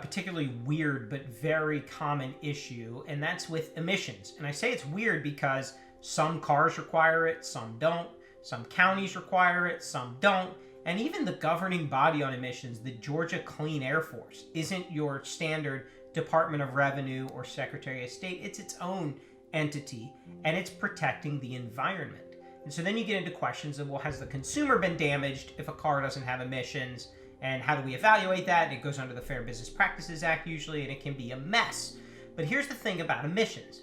particularly weird but very common issue, and that's with emissions. And I say it's weird because some cars require it, some don't. Some counties require it, some don't. And even the governing body on emissions, the Georgia Clean Air Force, isn't your standard Department of Revenue or Secretary of State. It's its own entity, and it's protecting the environment. And so then you get into questions of, well, has the consumer been damaged if a car doesn't have emissions? And how do we evaluate that? And it goes under the Fair Business Practices Act usually, and it can be a mess. But here's the thing about emissions.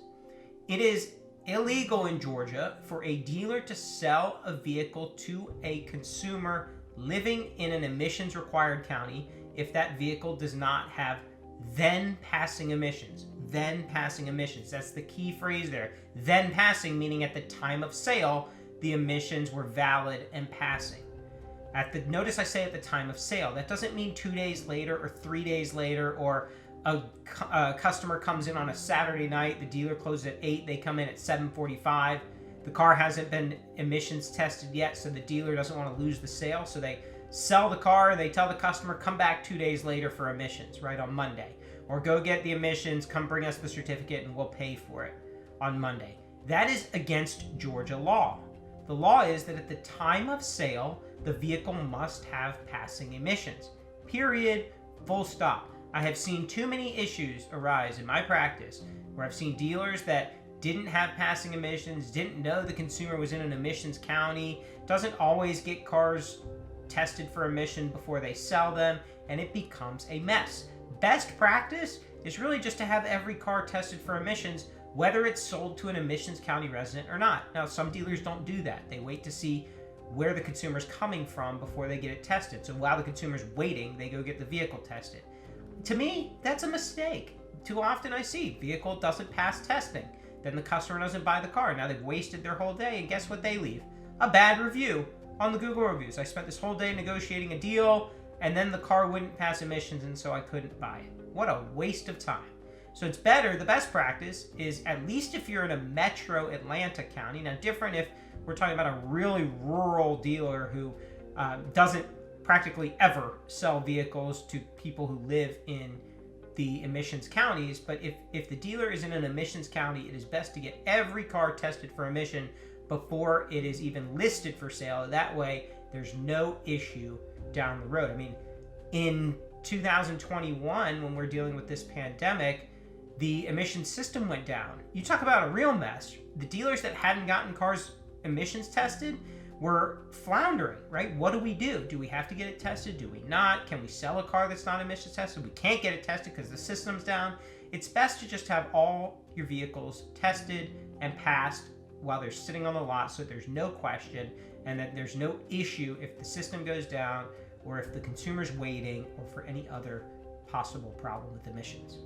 It is illegal in Georgia for a dealer to sell a vehicle to a consumer living in an emissions required county if that vehicle does not have then passing emissions. Then passing emissions. That's the key phrase there. Then passing, meaning at the time of sale, the emissions were valid and passing. Notice I say at the time of sale. That doesn't mean 2 days later or 3 days later, or a customer comes in on a Saturday night, the dealer closes at 8, they come in at 7:45. The car hasn't been emissions tested yet, so the dealer doesn't want to lose the sale, so they sell the car, they tell the customer, come back 2 days later for emissions, right, on Monday. Or go get the emissions, come bring us the certificate, and we'll pay for it on Monday. That is against Georgia law. The law is that at the time of sale, the vehicle must have passing emissions. Period. Full stop. I have seen too many issues arise in my practice where I've seen dealers that didn't have passing emissions, didn't know the consumer was in an emissions county, doesn't always get cars tested for emission before they sell them, and it becomes a mess. Best practice is really just to have every car tested for emissions, whether it's sold to an emissions county resident or not. Now, some dealers don't do that. They wait to see where the consumer's coming from before they get it tested. So while the consumer's waiting, they go get the vehicle tested. To me, that's a mistake. Too often I see vehicle doesn't pass testing. Then the customer doesn't buy the car. Now they've wasted their whole day, and guess what they leave? A bad review on the Google reviews. I spent this whole day negotiating a deal, and then the car wouldn't pass emissions, and so I couldn't buy it. What a waste of time. So it's better, the best practice is, at least if you're in a metro Atlanta county, now different if we're talking about a really rural dealer who doesn't practically ever sell vehicles to people who live in the emissions counties. But if the dealer is in an emissions county, it is best to get every car tested for emission before it is even listed for sale. That way, there's no issue down the road. I mean, in 2021, when we're dealing with this pandemic, the emission system went down. You talk about a real mess. The dealers that hadn't gotten cars emissions tested were floundering, right? What do we do? Do we have to get it tested? Do we not? Can we sell a car that's not emissions tested? We can't get it tested because the system's down. It's best to just have all your vehicles tested and passed while they're sitting on the lot, so that there's no question and that there's no issue if the system goes down or if the consumer's waiting or for any other possible problem with emissions.